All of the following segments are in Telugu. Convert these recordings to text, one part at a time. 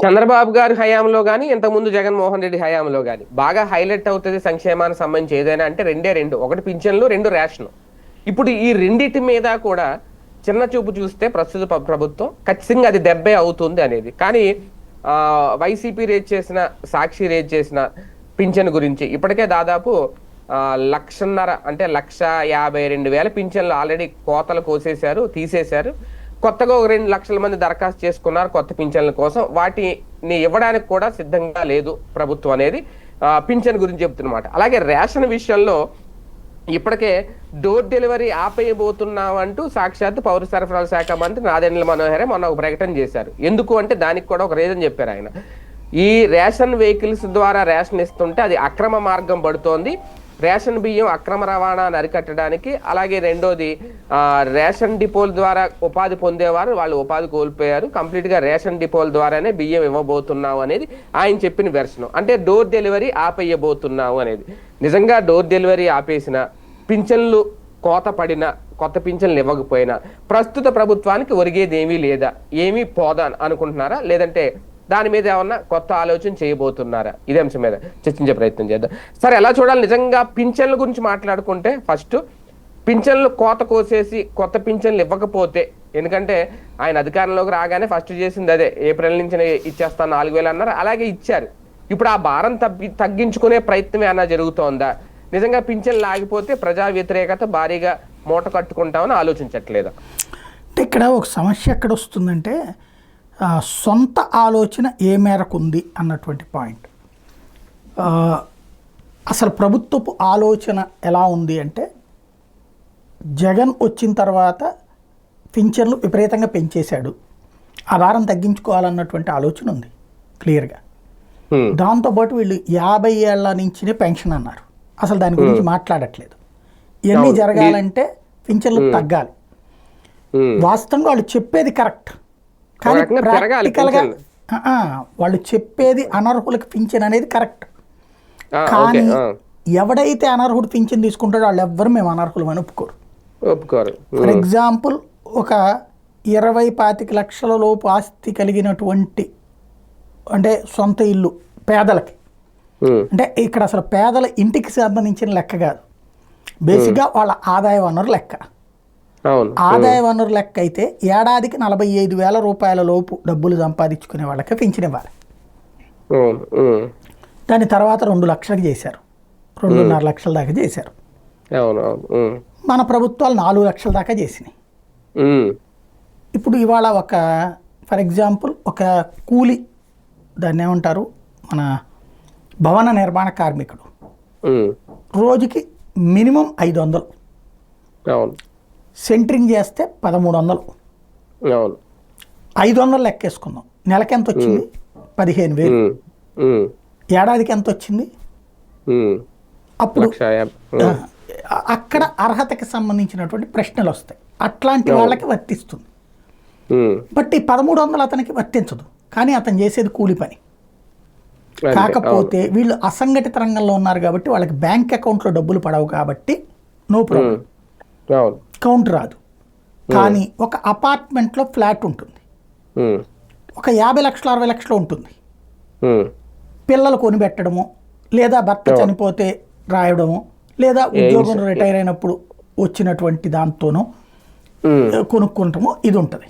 చంద్రబాబు గారి హయాంలో కానీ ఇంతకుముందు జగన్మోహన్ రెడ్డి హయాంలో కానీ బాగా హైలైట్ అవుతుంది సంక్షేమానికి సంబంధించి ఏదైనా అంటే రెండు ఒకటి పింఛన్లు, రెండు రేషన్. ఇప్పుడు ఈ రెండింటి మీద కూడా చిన్న చూపు చూస్తే ప్రస్తుత ప్రభుత్వం ఖచ్చితంగా అది దెబ్బే అవుతుంది అనేది. కానీ వైసీపీ రేజ్ చేసిన, సాక్షి రేజ్ చేసిన పింఛన్ గురించి ఇప్పటికే దాదాపు 1,50,000 అంటే 1,52,000 పింఛన్లు ఆల్రెడీ కోతలు కోసేశారు, తీసేశారు. కొత్తగా ఒక 2 లక్షల మంది దరఖాస్తు చేసుకున్నారు కొత్త పింఛన్ల కోసం. వాటిని ఇవ్వడానికి కూడా సిద్ధంగా లేదు ప్రభుత్వం అనేది పింఛన్ గురించి చెప్తున్నమాట. అలాగే రేషన్ విషయంలో ఇప్పటికే డోర్ డెలివరీ ఆపేయబోతున్నామంటూ సాక్షాత్ పౌర సరఫరాల శాఖ మంత్రి నాదెండ్ల మనోహరే మొన్న ఒక ప్రకటన చేశారు. ఎందుకు అంటే దానికి కూడా ఒక రీజన్ చెప్పారు ఆయన. ఈ రేషన్ వెహికల్స్ ద్వారా రేషన్ ఇస్తుంటే అది అక్రమ మార్గం పడుతోంది. రేషన్ బియ్యం అక్రమ రవాణాను అరికట్టడానికి, అలాగే రెండోది రేషన్ డిపోల ద్వారా ఉపాధి పొందేవారు వాళ్ళు ఉపాధి కోల్పోయారు. కంప్లీట్గా రేషన్ డిపోల ద్వారానే బియ్యం ఇవ్వబోతున్నావు అనేది ఆయన చెప్పిన వెర్షన్. అంటే డోర్ డెలివరీ ఆపేయబోతున్నావు అనేది. నిజంగా డోర్ డెలివరీ ఆపేసిన, పింఛన్లు కోత పడిన, కొత్త పింఛన్లు ఇవ్వకపోయినా ప్రస్తుత ప్రభుత్వానికి ఒరిగేది ఏమీ లేదా, ఏమీ పోదా అనుకుంటున్నారా? లేదంటే దాని మీద ఏమన్నా కొత్త ఆలోచన చేయబోతున్నారా? ఇదే అంశం మీద చర్చించే ప్రయత్నం చేద్దాం. సరే, ఎలా చూడాలి? నిజంగా పింఛన్ల గురించి మాట్లాడుకుంటే ఫస్ట్ పింఛన్లు కోత కోసేసి కొత్త పింఛన్లు ఇవ్వకపోతే, ఎందుకంటే ఆయన అధికారంలోకి రాగానే ఫస్ట్ చేసింది అదే, ఏప్రిల్ నుంచి ఇచ్చేస్తాను 4,000 అన్నారు, అలాగే ఇచ్చారు. ఇప్పుడు ఆ భారం తగ్గించుకునే ప్రయత్నం ఏమన్నా జరుగుతోందా? నిజంగా పింఛన్లు ఆగిపోతే ప్రజా వ్యతిరేకత భారీగా మూట కట్టుకుంటామని ఆలోచించట్లేదా? ఇక్కడ ఒక సమస్య ఎక్కడ వస్తుందంటే సొంత ఆలోచన ఏ మేరకు ఉంది అన్నటువంటి పాయింట్. అసలు ప్రభుత్వపు ఆలోచన ఎలా ఉంది అంటే, జగన్ వచ్చిన తర్వాత పింఛన్లు విపరీతంగా పెంచేశాడు, ఆ భారం తగ్గించుకోవాలన్నటువంటి ఆలోచన ఉంది క్లియర్గా. దాంతోపాటు వీళ్ళు 50 ఏళ్ల నుంచినే పెన్షన్ అన్నారు, అసలు దాని గురించి మాట్లాడట్లేదు. ఇవన్నీ జరగాలంటే పింఛన్లు తగ్గాలి. వాస్తవంగా వాళ్ళు చెప్పేది కరెక్ట్, కానీ ప్రాక్టికల్గా వాళ్ళు చెప్పేది అనర్హులకు పింఛన్ అనేది కరెక్ట్. కానీ ఎవడైతే అనర్హుడు పింఛన్ తీసుకుంటాడో వాళ్ళు ఎవ్వరు మేము అనర్హులు అని ఒప్పుకోరు. ఫర్ ఎగ్జాంపుల్, ఒక 20-25 లక్షల లోపు ఆస్తి కలిగినటువంటి, అంటే సొంత ఇల్లు పేదలకి, అంటే ఇక్కడ అసలు పేదల ఇంటికి సంబంధించిన లెక్క కాదు, బేసిక్గా వాళ్ళ ఆదాయ వనరు లెక్క. ఆదాయ వనరు లెక్క అయితే ఏడాదికి 45,000 రూపాయల లోపు డబ్బులు సంపాదించుకునే వాళ్ళకి పింఛన్ ఇవ్వాలి. దాని తర్వాత 2 లక్షలకు చేశారు, 2.5 లక్షల దాకా చేశారు. మన ప్రభుత్వాలు 4 లక్షల దాకా చేసినాయి. ఇప్పుడు ఇవాళ ఒక ఫర్ ఎగ్జాంపుల్ ఒక కూలి, దాన్ని ఏమంటారు, మన భవన నిర్మాణ కార్మికుడు రోజుకి మినిమం 500, సెంట్రింగ్ చేస్తే 1,300, 500 లెక్కేసుకుందాం. నెలకి ఎంత వచ్చింది? 15,000. ఏడాదికి ఎంత వచ్చింది? అప్పుడు అక్కడ అర్హతకి సంబంధించినటువంటి ప్రశ్నలు వస్తాయి, అట్లాంటి వాళ్ళకి వర్తిస్తుంది. బట్ ఈ 1,300 అతనికి వర్తించదు, కానీ అతను చేసేది కూలి పని. కాకపోతే వీళ్ళు అసంఘటిత రంగంలో ఉన్నారు కాబట్టి వాళ్ళకి బ్యాంక్ అకౌంట్లో డబ్బులు పడవు కాబట్టి నో ప్రాబ్లం, కౌంట్ రాదు. కానీ ఒక అపార్ట్మెంట్లో ఫ్లాట్ ఉంటుంది, ఒక 50 లక్షలు 60 లక్షలు ఉంటుంది. పిల్లలు కొనిపెట్టడము, లేదా భర్త చనిపోతే రాయడము, లేదా ఉద్యోగం రిటైర్ అయినప్పుడు వచ్చినటువంటి దాంతోనూ కొనుక్కుంటాము, ఇది ఉంటుంది.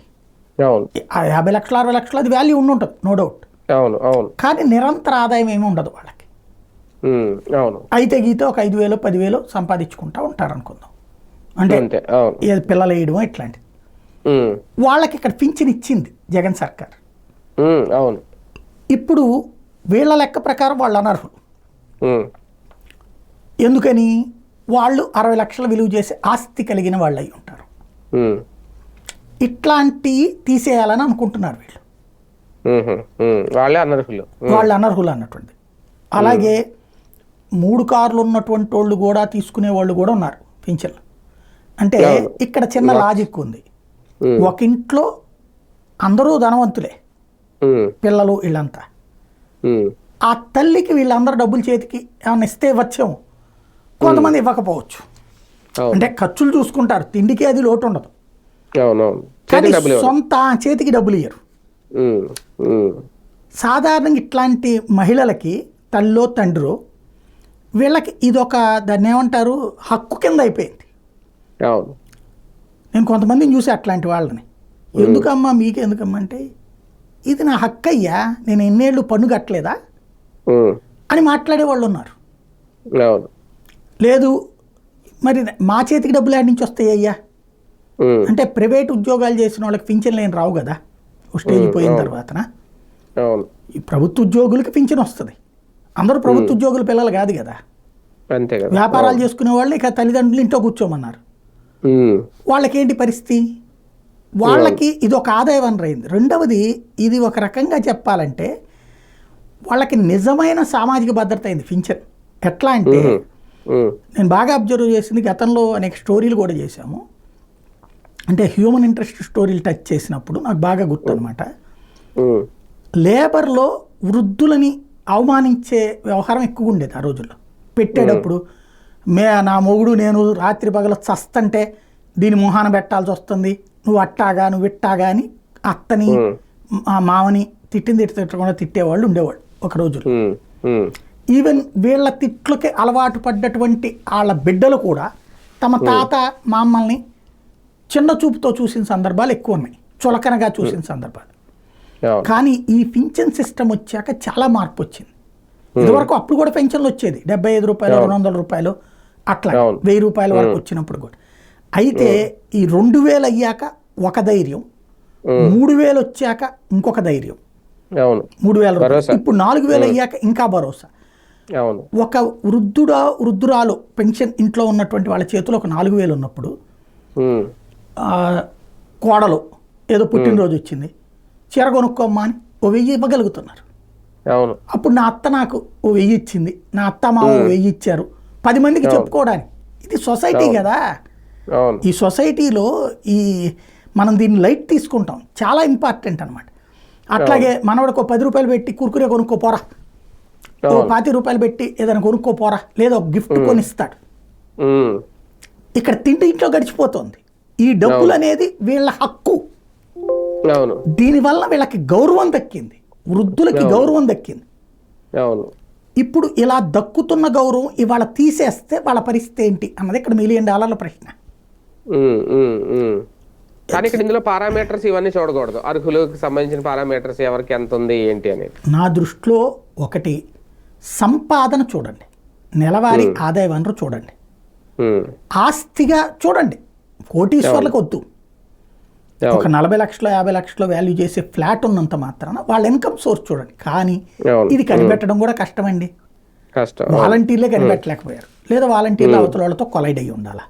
50 లక్షలు 60 లక్షలు అది వాల్యూ ఉంటుంది, నో డౌట్. కానీ నిరంతర ఆదాయం ఏమి ఉండదు వాళ్ళకి. అయితే గీతే ఒక 5,000 10,000 సంపాదించుకుంటా ఉంటారు అనుకుందాం, అంటే పిల్లలు వేయడం ఇట్లాంటిది. వాళ్ళకి ఇక్కడ పింఛన్ ఇచ్చింది జగన్ సర్కార్. ఇప్పుడు వీళ్ళ లెక్క ప్రకారం వాళ్ళు అనర్హులు. ఎందుకని? వాళ్ళు 60 లక్షల విలువ చేసే ఆస్తి కలిగిన వాళ్ళు అయి ఉంటారు. ఇట్లాంటివి తీసేయాలని అనుకుంటున్నారు వీళ్ళు, వాళ్ళు అనర్హులు అన్నటువంటి. అలాగే 3 కార్లు ఉన్నటువంటి వాళ్ళు కూడా తీసుకునే వాళ్ళు కూడా ఉన్నారు పింఛన్లు. అంటే ఇక్కడ చిన్న లాజిక్ ఉంది. ఒక ఇంట్లో అందరూ ధనవంతులే, పిల్లలు వీళ్ళంతా. ఆ తల్లికి వీళ్ళందరూ డబ్బులు చేతికి ఏమన్నా ఇస్తే వచ్చాము, కొంతమంది ఇవ్వకపోవచ్చు. అంటే ఖర్చులు చూసుకుంటారు, తిండికి అది లోటు ఉండదు, కానీ సొంత చేతికి డబ్బులు ఇయ్యరు. సాధారణంగా ఇట్లాంటి మహిళలకి తల్లో తండ్రో వీళ్ళకి ఇదొక దాన్ని ఏమంటారు హక్కు కింద అయిపోయింది. అవును. నేను కొంతమందిని చూసి అట్లాంటి వాళ్ళని, ఎందుకమ్మా మీకెందుకమ్మా అంటే, ఇది నా హక్కు అయ్యా, నేను ఎన్నేళ్ళు పన్ను కట్టలేదా అని మాట్లాడే వాళ్ళు ఉన్నారు. అవును. లేదు మరి మా చేతికి డబ్బులు ఆడి నుంచి వస్తాయి అయ్యా అంటే, ప్రైవేట్ ఉద్యోగాలు చేసిన వాళ్ళకి పింఛన్ లేని రావు కదా ఓ స్టేజ్ పోయిన తర్వాతన. అవును. ఈ ప్రభుత్వ ఉద్యోగులకి పింఛన్ వస్తుంది, అందరూ ప్రభుత్వ ఉద్యోగుల పిల్లలు కాదు కదా. అంతే కదా. వ్యాపారాలు చేసుకునే వాళ్ళు ఇక తల్లిదండ్రులు ఇంట్లో కూర్చోమన్నారు. వాళ్ళకేంటి పరిస్థితి? వాళ్ళకి ఇది ఒక ఆదాయ వనరు అయింది. రెండవది, ఇది ఒక రకంగా చెప్పాలంటే వాళ్ళకి నిజమైన సామాజిక భద్రత అయింది పింఛన్. ఎట్లా అంటే, నేను బాగా అబ్జర్వ్ చేసింది, గతంలో అనేక స్టోరీలు కూడా చేశాము, అంటే హ్యూమన్ ఇంట్రెస్ట్ స్టోరీలు టచ్ చేసినప్పుడు నాకు బాగా గుర్తు అనమాట. లేబర్లో వృద్ధులని అవమానించే వ్యవహారం ఎక్కువ ఉండేది ఆ రోజుల్లో. పెట్టేటప్పుడు నా మొగుడు నేను రాత్రి పగల చస్తంటే దీని మొహాన పెట్టాల్సి వస్తుంది, నువ్వు అట్టాగా నువ్వు ఇట్టాగా అని అత్తని మామని తిట్టకుండా తిట్టేవాళ్ళు ఉండేవాళ్ళు ఒక రోజుల్లో. ఈవెన్ వీళ్ళ తిట్లకి అలవాటు పడ్డటువంటి వాళ్ళ బిడ్డలు కూడా తమ తాత మామల్ని చిన్న చూపుతో చూసిన సందర్భాలు ఎక్కువ ఉన్నాయి, చులకనగా చూసిన సందర్భాలు. కానీ ఈ పింఛన్ సిస్టమ్ వచ్చాక చాలా మార్పు వచ్చింది. ఇదివరకు అప్పుడు కూడా పెన్షన్లు వచ్చేది 75 రూపాయలు 200 రూపాయలు అట్లా 1000 రూపాయల వరకు వచ్చినప్పుడు కూడా. అయితే ఈ 2000 అయ్యాక ఒక ధైర్యం, 3000 వచ్చాక ఇంకొక ధైర్యం, 3000 రూపాయలు, ఇప్పుడు 4000 అయ్యాక ఇంకా భరోసా. ఒక వృద్ధురాలు పెన్షన్ ఇంట్లో ఉన్నటువంటి వాళ్ళ చేతిలో ఒక 4000 ఉన్నప్పుడు, కోడలు ఏదో పుట్టినరోజు వచ్చింది, చీర కొనుక్కోమ్మా అని ఓ 1000 ఇవ్వగలుగుతున్నారు. అప్పుడు నా అత్త నాకు ఓ 1000 ఇచ్చింది, నా అత్త మామ 1000 ఇచ్చారు, 10 మందికి చెప్పుకోవడానికి. ఇది సొసైటీ కదా. ఈ సొసైటీలో మనం దీన్ని లైట్ తీసుకుంటాం, చాలా ఇంపార్టెంట్ అనమాట. అట్లాగే మనవాడికి 10 రూపాయలు పెట్టి కుర్కురే కొనుక్కోపోరా, 20 రూపాయలు పెట్టి ఏదైనా కొనుక్కోపోరా, లేదా గిఫ్ట్ కొనిస్తాడు. ఇక్కడ తిండి ఇంట్లో గడిచిపోతుంది. ఈ డబ్బులు అనేది వీళ్ళ హక్కు. దీనివల్ల వీళ్ళకి గౌరవం దక్కింది, వృద్ధులకి గౌరవం దక్కింది. ఇప్పుడు ఇలా దక్కుతున్న గౌరవం ఇవాళ తీసేస్తే వాళ్ళ పరిస్థితి ఏంటి అన్నది ఇక్కడ $1 మిలియన్ ప్రశ్న. కానీ ఇక్కడ ఇందులో పారామీటర్స్ ఇవన్నీ చూడకూడదు, అర్హులకు సంబంధించిన పారామీటర్స్ ఎవరికి ఎంత ఉంది ఏంటి అనేది. నా దృష్టిలో ఒకటి సంపాదన చూడండి, నెలవారీ ఆదాయ వనరు చూడండి, ఆస్తిగా చూడండి. కోటీశ్వర్లకు వద్దు, ఒక 40 లక్షలు 50 లక్షలు వాల్యూ చేసే ఫ్లాట్ ఉన్నంత మాత్రాన వాళ్ళ ఇన్కమ్ సోర్స్ చూడండి. కానీ ఇది కనిపెట్టడం కూడా కష్టమండి. వాలంటీర్లే కనిపెట్టలేకపోయారు, లేదా వాలంటీర్ల అవతల వాళ్ళతో కొలైడ్ అయ్యి ఉండాలా.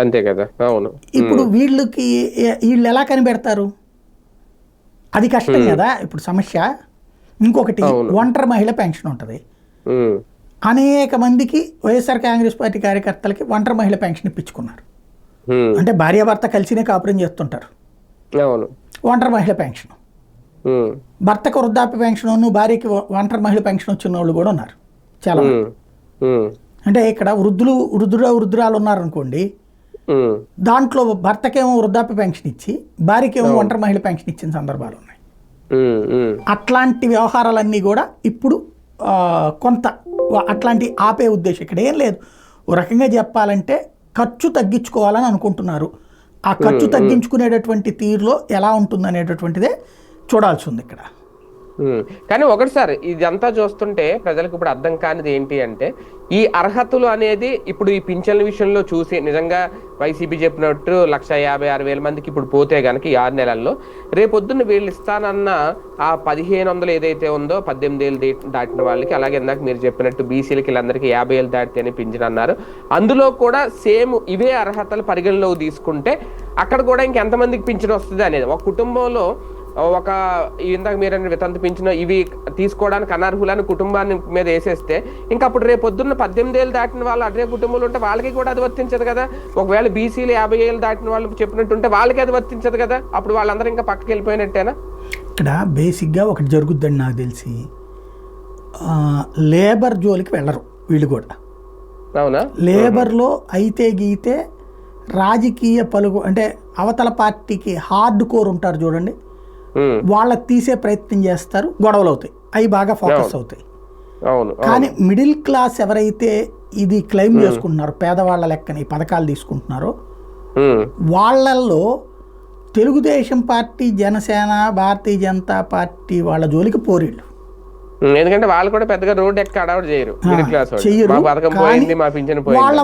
అంతే కదా. అవును. ఇప్పుడు వీళ్ళు ఎలా కనిపెడతారు? అది కష్టం కదా ఇప్పుడు సమస్య. ఇంకొకటి, ఒంటరి మహిళ పెన్షన్ ఉంటుంది. అనేక మందికి వైఎస్ఆర్ కాంగ్రెస్ పార్టీ కార్యకర్తలకి ఒంటరి మహిళ పెన్షన్ ఇప్పించుకున్నారు. అంటే భార్యాభర్త కలిసినే కాపురం చేస్తుంటారు, ఒంటరి మహిళ పెన్షన్. భర్తకు వృద్ధాప్య పెన్షన్, భార్యకి ఒంటరి మహిళ పెన్షన్ వచ్చిన వాళ్ళు కూడా ఉన్నారు చాలా. అంటే ఇక్కడ వృద్ధురాలు ఉన్నారనుకోండి, దాంట్లో భర్తకేమో వృద్ధాప్య పెన్షన్ ఇచ్చి భార్యకేమో ఒంటరి మహిళ పెన్షన్ ఇచ్చిన సందర్భాలు ఉన్నాయి. అట్లాంటి వ్యవహారాలన్నీ కూడా ఇప్పుడు కొంత అట్లాంటి ఆపే ఉద్దేశం ఇక్కడ ఏం లేదు. ఓ రకంగా చెప్పాలంటే ఖర్చు తగ్గించుకోవాలని అనుకుంటున్నారు. ఆ ఖర్చు తగ్గించుకునేటటువంటి తీరులో ఎలా ఉంటుంది అనేటటువంటిదే చూడాల్సి ఉంది ఇక్కడ. కానీ ఒకటిసారి ఇదంతా చూస్తుంటే ప్రజలకు ఇప్పుడు అర్థం కానిది ఏంటి అంటే, ఈ అర్హతలు అనేది ఇప్పుడు ఈ పింఛన్ల విషయంలో చూసి నిజంగా వైసీపీ చెప్పినట్టు 156,000 మందికి ఇప్పుడు పోతే కనుక ఈ 6 నెలల్లో, రేపొద్దున్న వీళ్ళు ఇస్తానన్న ఆ 1500 ఏదైతే ఉందో 18 ఏళ్ళు దాటిన వాళ్ళకి, అలాగే ఇందాక మీరు చెప్పినట్టు బీసీలకి వీళ్ళందరికీ 50 ఏళ్ళు దాటితేనే పింఛన్ అన్నారు, అందులో కూడా సేమ్ ఇవే అర్హతలు పరిగణలోకి తీసుకుంటే అక్కడ కూడా ఇంకెంతమందికి పింఛన్ వస్తుంది అనేది, ఒక కుటుంబంలో ఒక ఇందాక మీరు వితంతు పింఛను ఇవి తీసుకోవడానికి అనర్హులని కుటుంబాన్ని మీద వేసేస్తే, ఇంకా అప్పుడు రేపు పొద్దున్న 18 ఏళ్ళు దాటిన వాళ్ళు అదే కుటుంబంలో ఉంటే వాళ్ళకి కూడా అది వర్తించదు కదా. ఒకవేళ బీసీలు 50 ఏళ్ళు దాటిన వాళ్ళు చెప్పినట్టుంటే వాళ్ళకి అది వర్తించదు కదా. అప్పుడు వాళ్ళందరూ ఇంకా పక్కకి వెళ్ళిపోయినట్టేనా? ఇక్కడ బేసిక్గా ఒకటి జరుగుద్దండి నాకు తెలిసి, లేబర్ జోలికి వెళ్ళరు వీళ్ళు కూడా. అవునా? లేబర్లో అయితే గీతే రాజకీయ పలుకు అంటే అవతల పార్టీకి హార్డ్ కోర్ ఉంటారు చూడండి, వాళ్ళకి తీసే ప్రయత్నం చేస్తారు, గొడవలు అవుతాయి, అవి బాగా ఫోకస్ అవుతాయి. కానీ మిడిల్ క్లాస్ ఎవరైతే ఇది క్లెయిమ్ చేసుకుంటున్నారో, పేదవాళ్ళ లెక్కని పథకాలు తీసుకుంటున్నారో, వాళ్ళల్లో తెలుగుదేశం పార్టీ, జనసేన, భారతీయ జనతా పార్టీ వాళ్ళ జోలికి పోరీళ్ళు. ఎందుకంటే వాళ్ళు కూడా పెద్దగా రోడ్ ఎక్క అడౌట్ చేయరు,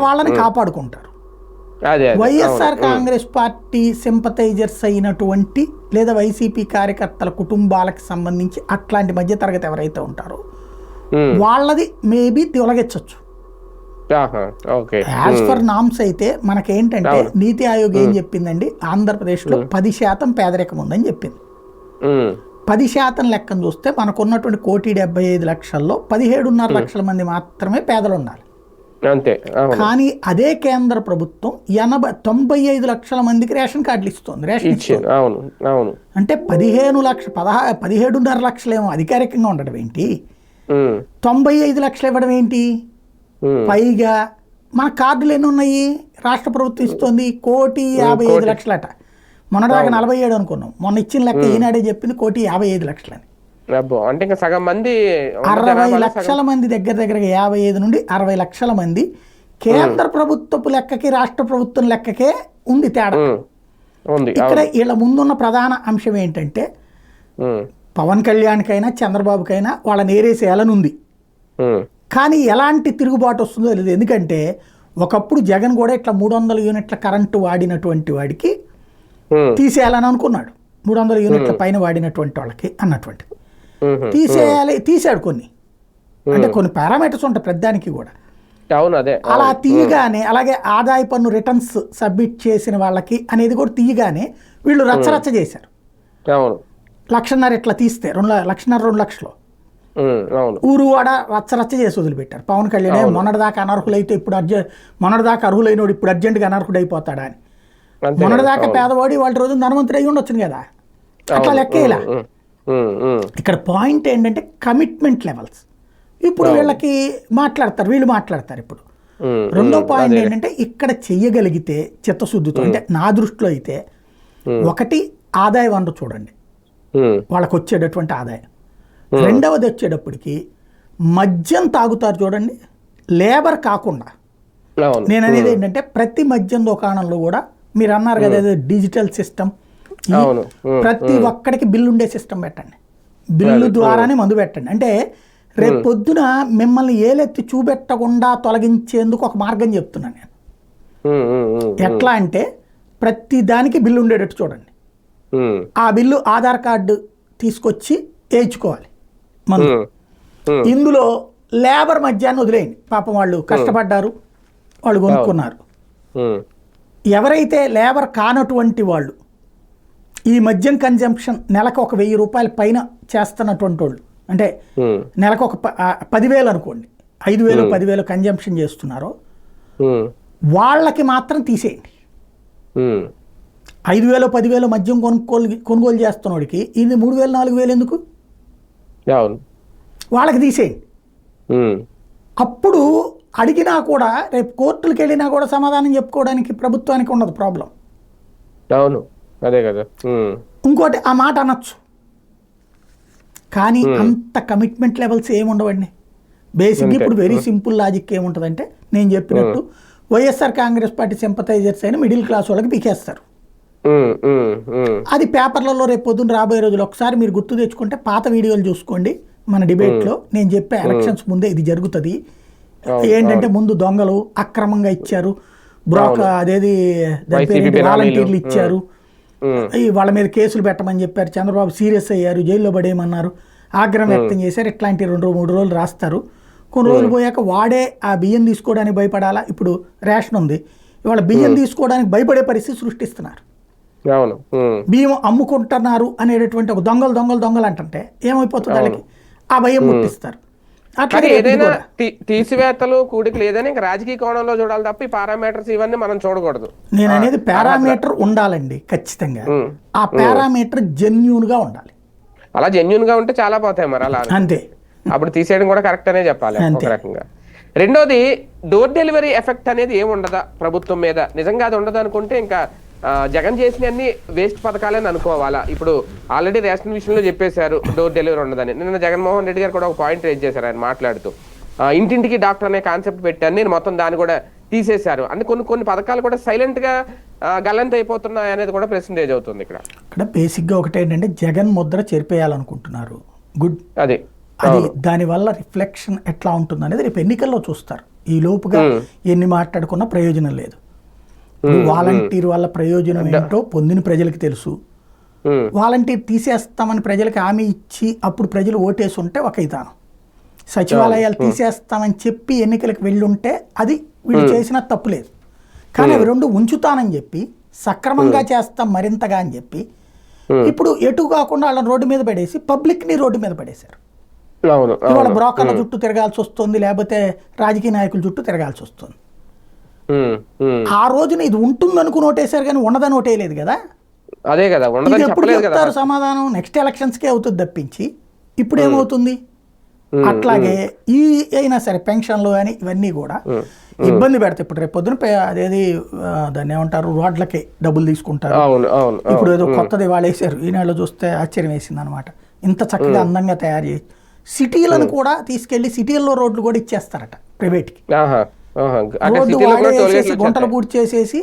వాళ్ళని కాపాడుకుంటారు. వైఎస్ఆర్ కాంగ్రెస్ పార్టీ సింపథైజర్స్ అయినటువంటి లేదా వైసీపీ కార్యకర్తల కుటుంబాలకు సంబంధించి అట్లాంటి మధ్య తరగతి ఎవరైతే ఉంటారో వాళ్ళది మేబీ తొలగించవచ్చు. యాజ్ ఫర్ నామ్స్ అయితే మనకేంటంటే నీతి ఆయోగ్ ఏం చెప్పిందండి, ఆంధ్రప్రదేశ్లో 10% పేదరికం ఉందని చెప్పింది. 10% లెక్కను చూస్తే మనకున్నటువంటి 1,75,00,000లో 17.5 లక్షల మంది మాత్రమే పేదలు ఉన్నారు. కానీ అదే కేంద్ర ప్రభుత్వం 95 లక్షల మందికి రేషన్ కార్డులు ఇస్తుంది. అంటే 17.5 లక్షలేమో అధికారికంగా ఉండడం ఏంటి, 95 లక్షలు ఇవ్వడం ఏంటి? పైగా మన కార్డులు ఎన్ని ఉన్నాయి రాష్ట్ర ప్రభుత్వం ఇస్తుంది? 1,55,00,000 మొన్నదాకా 47 అనుకున్నాం, మొన్న ఇచ్చిన లెక్క ఈనాడే చెప్పింది 1,55,00,000 అంటే ఇంకా సగం మంది 60 లక్షల మంది దగ్గరగా 55 నుండి 60 లక్షల మంది కేంద్ర ప్రభుత్వపు లెక్కకి రాష్ట్ర ప్రభుత్వం లెక్కకే ఉంది తేడా. ఇక్కడ వీళ్ళ ముందున్న ప్రధాన అంశం ఏంటంటే పవన్ కళ్యాణ్కైనా చంద్రబాబుకైనా వాళ్ళని ఏరేసేయాలని, కానీ ఎలాంటి తిరుగుబాటు వస్తుందో తెలియదు. ఎందుకంటే ఒకప్పుడు జగన్ కూడా ఇట్లా 300 యూనిట్ల కరెంటు వాడినటువంటి వాడికి తీసేయాలని అనుకున్నాడు, 300 యూనిట్ల పైన వాడినటువంటి వాళ్ళకి అన్నటువంటిది తీసాడు. కొన్ని అంటే కొన్ని పారామీటర్స్ ఉంటాయి ప్రతిదానికి కూడా. అలా తీయగానే అలాగే ఆదాయ పన్ను రిటర్న్స్ సబ్మిట్ చేసిన వాళ్ళకి అనేది కూడా తీయగానే వీళ్ళు రచ్చరచ్చ చేశారు. 1,50,000 ఇట్లా తీస్తే 1,50,000 2 లక్షలు ఊరు వాడ రచ్చరచ్చ చేసి వదిలిపెట్టారు. పవన్ కళ్యాణ్ మొన్నటిదాకా అనర్హులైతే ఇప్పుడు మొన్నటిదాకా అర్హులైనోడు ఇప్పుడు అర్జెంటుగా అనర్హుడు అయిపోతాడా అని. మొన్నటిదాకా పేదవాడి వాళ్ళ రోజు ధనవంతుడు అయ్యి ఉండొచ్చును కదా, అట్లా లెక్కేలా. ఇక్కడ పాయింట్ ఏంటంటే కమిట్మెంట్ లెవెల్స్. ఇప్పుడు వీళ్ళకి వీళ్ళు మాట్లాడతారు. ఇప్పుడు రెండో పాయింట్ ఏంటంటే ఇక్కడ చెయ్యగలిగితే చిత్తశుద్ధితో, అంటే నా దృష్టిలో అయితే ఒకటి ఆదాయ వనరు చూడండి, వాళ్ళకి వచ్చేటటువంటి ఆదాయం. రెండవది వచ్చేటప్పటికి మద్యం తాగుతారు చూడండి, లేబర్ కాకుండా. నేను అనేది ఏంటంటే ప్రతి మద్యం దుకాణంలో కూడా మీరు అన్నారు కదా డిజిటల్ సిస్టమ్, ప్రతి ఒక్కడికి బిల్లు ఉండే సిస్టమ్ పెట్టండి, బిల్లు ద్వారానే మందు పెట్టండి. అంటే రేపు పొద్దున మిమ్మల్ని ఏలెత్తి చూపెట్టకుండా తొలగించేందుకు ఒక మార్గం చెప్తున్నాను నేను. ఎట్లా అంటే ప్రతి దానికి బిల్లు ఉండేటట్టు చూడండి, ఆ బిల్లు ఆధార్ కార్డు తీసుకొచ్చి వేయించుకోవాలి మందు. ఇందులో లేబర్ మద్యాన్ని వదిలేయండి, పాపం వాళ్ళు కష్టపడ్డారు, వాళ్ళు కొనుక్కున్నారు. ఎవరైతే లేబర్ కానటువంటి వాళ్ళు ఈ మద్యం కన్జంప్షన్ నెలకు ఒక 1,000 రూపాయల పైన చేస్తున్నటువంటి వాళ్ళు, అంటే నెలకు ఒక 10,000 అనుకోండి, 5,000 10,000 కన్జంప్షన్ చేస్తున్నారో వాళ్ళకి మాత్రం తీసేయండి. 5,000 10,000 మద్యం కొనుగోలు చేస్తున్నోడికి ఇది 3,000 4,000 ఎందుకు? వాళ్ళకి తీసేయండి. అప్పుడు అడిగినా కూడా రేపు కోర్టులకు వెళ్ళినా కూడా సమాధానం చెప్పుకోవడానికి ప్రభుత్వానికి ఉండదు ప్రాబ్లం. అదే కదా. ఇంకోటి ఆ మాట అనొచ్చు, కానీ అంత కమిట్మెంట్ లెవెల్స్ ఏముండవండి. బేసిక్గా ఇప్పుడు వెరీ సింపుల్ లాజిక్ ఏముంటుందంటే నేను చెప్పినట్టు వైఎస్ఆర్ కాంగ్రెస్ పార్టీ సింపథైజర్స్ అయిన మిడిల్ క్లాస్ వాళ్ళకి పీకేస్తారు. అది పేపర్లలో రేపు పొద్దున్న రాబోయే రోజులు ఒకసారి మీరు గుర్తు తెచ్చుకుంటే పాత వీడియోలు చూసుకోండి. మన డిబేట్లో నేను చెప్పే ఎలక్షన్స్ ముందే ఇది జరుగుతుంది. ఏంటంటే ముందు దొంగలు అక్రమంగా ఇచ్చారు, అదేది వాలంటీర్లు ఇచ్చారు, వాళ్ళ మీద కేసులు పెట్టమని చెప్పారు, చంద్రబాబు సీరియస్ అయ్యారు, జైల్లో పడేయమన్నారు, ఆగ్రహం వ్యక్తం చేశారు. ఇట్లాంటి 2-3 రోజులు రాస్తారు. కొన్ని రోజులు పోయాక వాడే ఆ బియ్యం తీసుకోవడానికి భయపడాలా. ఇప్పుడు రేషన్ ఉంది, ఇవాళ బియ్యం తీసుకోవడానికి భయపడే పరిస్థితి సృష్టిస్తున్నారు. బియ్యం అమ్ముకుంటున్నారు అనేటటువంటి ఒక దొంగలు అంటే ఏమైపోతుంది వాళ్ళకి, ఆ భయం ముట్టిస్తారు. ఏదైనా తీసివేతలు కూడికలు ఏదైనా ఇంకా రాజకీయ కోణంలో చూడాలి తప్ప ఈ పారామీటర్స్ ఇవన్నీ మనం చూడకూడదు. నేను అనేది పారామీటర్ ఉండాలండి ఖచ్చితంగా, ఆ పారామీటర్ జెన్యూన్ గా ఉండాలి. అలా జెన్యూన్ గా ఉంటే చాలా పోతాయి మరి అలా అంతే. అప్పుడు తీసేయడం కూడా కరెక్ట్ అనే చెప్పాలి ఒక రకంగా. రెండోది డోర్ డెలివరీ ఎఫెక్ట్ అనేది ఏముండదా ప్రభుత్వం మీద? నిజంగా అది ఉండదు అనుకుంటే ఇంకా జగన్ చేసిన అన్ని వేస్ట్ పథకాలని అనుకోవాలా? ఇప్పుడు ఆల్రెడీ రేషన్ విషయంలో చెప్పేశారు డోర్ డెలివరీ ఉండదని. నిన్న జగన్మోహన్ రెడ్డి గారు కూడా ఒక పాయింట్ రేజ్ చేశారు ఆయన మాట్లాడుతూ. ఇంటింటికి డాక్టర్ అనే కాన్సెప్ట్ పెట్టాను నేను, మొత్తం దాన్ని కూడా తీసేశారు అంటే కొన్ని పథకాలు కూడా సైలెంట్ గా గల్లంత అయిపోతున్నాయి అనేది కూడా ప్రశ్న రేజ్ అవుతుంది ఇక్కడ బేసిక్గా ఒకటి ఏంటంటే జగన్ ముద్ర చెరిపేయాలనుకుంటున్నారు. గుడ్. అది దానివల్ల రిఫ్లెక్షన్ ఎట్లా ఉంటుంది అనేది రేపు ఎన్నికల్లో చూస్తారు. ఈ లోపుగా ఎన్ని మాట్లాడుకున్నా ప్రయోజనం లేదు. వాలంటీర్ వల్ల ప్రయోజనం ఏంటో పొందిన ప్రజలకు తెలుసు. వాలంటీర్ తీసేస్తామని ప్రజలకు హామీ ఇచ్చి అప్పుడు ప్రజలు ఓటేసి ఉంటే ఒక విధానం, సచివాలయాలు తీసేస్తామని చెప్పి ఎన్నికలకు వెళ్ళుంటే అది వీళ్ళు చేసిన తప్పు లేదు. కానీ అవి రెండు ఉంచుతానని చెప్పి సక్రమంగా చేస్తాం మరింతగా అని చెప్పి ఇప్పుడు ఎటు కాకుండా వాళ్ళని రోడ్డు మీద పడేసి పబ్లిక్ని రోడ్డు మీద పడేశారు. ఇవాళ బ్రోకర్ల చుట్టూ తిరగాల్సి వస్తుంది, లేకపోతే రాజకీయ నాయకుల చుట్టూ తిరగాల్సి వస్తుంది. ఆ రోజున ఇది ఉంటుంది అనుకుని ఓటేశారు కానీ ఉండదని ఓటేయలేదు కదా. అదే కదా, ఇది ఎప్పుడు చెప్తారు సమాధానం? నెక్స్ట్ ఎలక్షన్స్కే అవుతుంది తప్పించి ఇప్పుడు ఏమవుతుంది? అట్లాగే ఈ అయినా సరే పెన్షన్లు అని ఇవన్నీ కూడా ఇబ్బంది పెడతాయి. ఇప్పుడు రేపు పొద్దున అదేది దాన్ని ఏమంటారు, రోడ్లకి డబ్బులు తీసుకుంటారు. ఇప్పుడు ఏదో కొత్తది వాళ్ళు వేసారు, ఈ నెలలో చూస్తే ఆశ్చర్యం వేసింది అనమాట. ఇంత చక్కగా అందంగా తయారు చేసి సిటీలను కూడా తీసుకెళ్లి సిటీల్లో రోడ్లు కూడా ఇచ్చేస్తారట ప్రైవేట్కి. రోడ్డు వాడేసేసి గుంటలు పూర్తి చేసేసి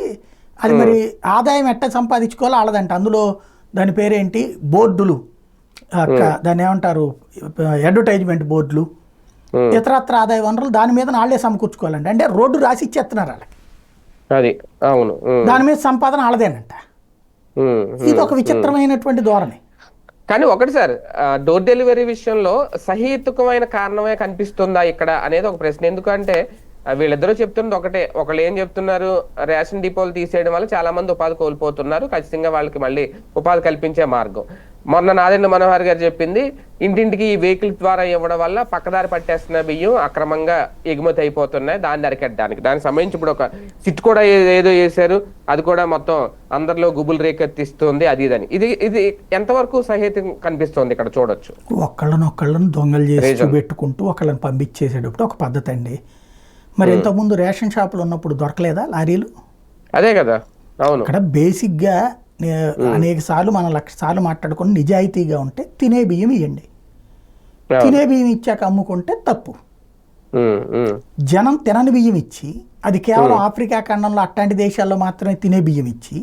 అది మరి ఆదాయం ఎట్ట సంపాదించుకోవాలో వాళ్ళదంట. అందులో దాని పేరేంటి, బోర్డులు, దాన్ని ఏమంటారు, అడ్వర్టైజ్మెంట్ బోర్డులు, ఇతరత్ర ఆదాయ వనరులు దాని మీద వాళ్ళే సమకూర్చుకోవాలంటే. అంటే రోడ్డు రాసి ఇచ్చేస్తున్నారు వాళ్ళకి, దాని మీద సంపాదన వాళ్ళదేనంట. ఇది ఒక విచిత్రమైనటువంటి ధోరణి. కానీ ఒకటి సార్, డోర్ డెలివరీ విషయంలో సహేతుకమైన కారణమే కనిపిస్తుందా ఇక్కడ అనేది ఒక ప్రశ్న. ఎందుకంటే వీళ్ళిద్దరూ చెప్తున్నది ఒకటే. ఒకళ్ళు ఏం చెప్తున్నారు, రేషన్ డిపోలు తీసేయడం వల్ల చాలా మంది ఉపాధి కోల్పోతున్నారు, ఖచ్చితంగా వాళ్ళకి మళ్ళీ ఉపాధి కల్పించే మార్గం. మొన్న నాదెండ్ల మనోహర్ గారు చెప్పింది, ఇంటింటికి ఈ వెహికల్ ద్వారా ఇవ్వడం వల్ల పక్కదారి పట్టేస్తున్న బియ్యం అక్రమంగా ఎగుమతి అయిపోతున్నాయి, దాన్ని అరికట్టడానికి. దానికి సంబంధించి ఇప్పుడు ఒక సిట్ కూడా ఏదో వేశారు, అది కూడా మొత్తం అందరిలో గుబులు రేకెత్తిస్తుంది అది ఇదని. ఇది ఎంతవరకు సహేతం కనిపిస్తుంది ఇక్కడ చూడొచ్చు? ఒకళ్ళనొక్కళ్ళని దొంగలు చేసి పెట్టుకుంటూ ఒకళ్ళని పంపించేసేటప్పుడు ఒక పద్ధతి అండి. మరి ఇంతకుముందు రేషన్ షాపులు ఉన్నప్పుడు దొరకలేదా లారీలు? అదే కదా. అవును. ఇక్కడ బేసిక్గా అనేక సార్లు మనం లక్ష సార్లు మాట్లాడుకుని నిజాయితీగా ఉంటే తినే బియ్యం ఇవ్వండి. తినే బియ్యం ఇచ్చాక అమ్ముకుంటే తప్పు. జనం తినని బియ్యం ఇచ్చి, అది కేవలం ఆఫ్రికా ఖండంలో అట్లాంటి దేశాల్లో మాత్రమే తినే బియ్యం ఇచ్చి,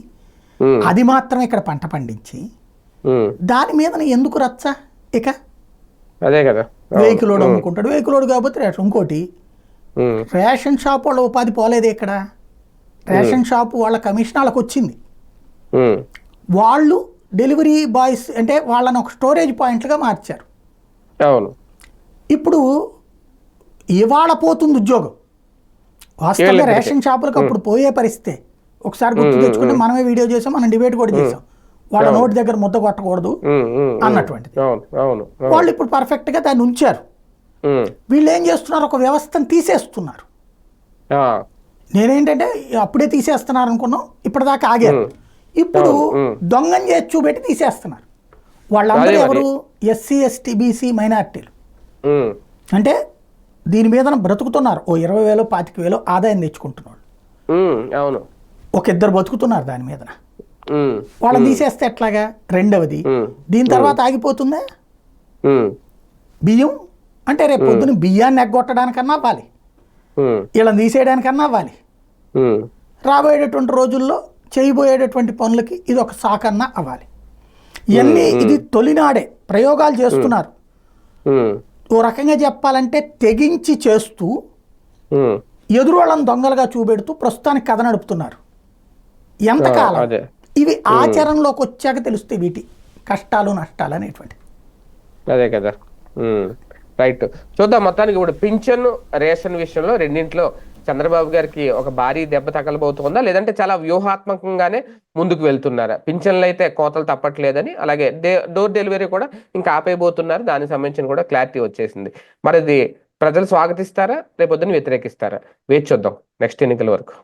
అది మాత్రమే ఇక్కడ పంట పండించి, దాని మీద ఎందుకు రచ్చ? ఇక అదే కదా, వెహికలోడు అమ్ముకుంటాడు, వెహికలోడు కాకపోతే ఇంకోటి రేషన్ షాప్ వాళ్ళ ఉపాధి పోలేదే ఇక్కడ. రేషన్ షాపు వాళ్ళ కమిషన్ వాళ్ళకి వచ్చింది. వాళ్ళు డెలివరీ బాయ్స్ అంటే వాళ్ళని ఒక స్టోరేజ్ పాయింట్లుగా మార్చారు. ఇప్పుడు ఇవాళ పోతుంది ఉద్యోగం. వాస్తవంగా రేషన్ షాపులకు అప్పుడు పోయే పరిస్థితే. ఒకసారి గుర్తు తెచ్చుకుంటే మనమే వీడియో చేసాం, మనం డిబేట్ కూడా చేసాం, వాళ్ళ నోటి దగ్గర ముద్ద కొట్టకూడదు అన్నటువంటిది. వాళ్ళు ఇప్పుడు పర్ఫెక్ట్గా దాన్ని ఉంచారు. వీళ్ళు ఏం చేస్తున్నారు, ఒక వ్యవస్థను తీసేస్తున్నారు. నేనేంటంటే అప్పుడే తీసేస్తున్నారు అనుకున్నాం, ఇప్పటిదాకా ఆగారు. ఇప్పుడు దొంగని చేసి చూపెట్టి తీసేస్తున్నారు. వాళ్ళందరూ ఎవరు? ఎస్సీ ఎస్టీ బీసీ మైనార్టీలు. అంటే దీని మీద బ్రతుకుతున్నారు. ఓ 20,000 25,000 ఆదాయం తెచ్చుకుంటున్నాడు. ఒక ఇద్దరు బతుకుతున్నారు దాని మీద. వాళ్ళని తీసేస్తే ఎట్లాగా? రెండవది, దీని తర్వాత ఆగిపోతుందా? బియ్యం అంటే రేపు పొద్దున బియ్యాన్ని ఎగ్గొట్టడానికన్నా అవ్వాలి, వీళ్ళని తీసేయడానికన్నా అవ్వాలి. రాబోయేటటువంటి రోజుల్లో చేయబోయేటటువంటి పనులకి ఇది ఒక సాకన్నా అవ్వాలి. ఇవన్నీ ఇది తొలినాడే ప్రయోగాలు చేస్తున్నారు. ఓ రకంగా చెప్పాలంటే తెగించి చేస్తూ ఎదురు వాళ్ళని దొంగలుగా చూపెడుతూ ప్రస్తుతానికి కథ నడుపుతున్నారు. ఎంతకాలం ఇవి ఆచరణలోకి వచ్చాక తెలుస్తాయి వీటి కష్టాలు నష్టాలు అనేటువంటి. అదే కదా, రైట్. చూద్దాం. మొత్తానికి ఇప్పుడు పింఛన్ రేషన్ విషయంలో రెండింటిలో చంద్రబాబు గారికి ఒక భారీ దెబ్బ తగలబోతుందా, లేదంటే చాలా వ్యూహాత్మకంగానే ముందుకు వెళ్తున్నారా? పింఛన్లు అయితే కోతలు తప్పట్లేదని, అలాగే డోర్ డెలివరీ కూడా ఇంకా ఆపేయబోతున్నారు. దానికి సంబంధించిన కూడా క్లారిటీ వచ్చేసింది. మరి ఇది ప్రజలు స్వాగతిస్తారా, రేపొద్దున వ్యతిరేకిస్తారా? వేచి చూద్దాం నెక్స్ట్ ఎన్నికల వరకు.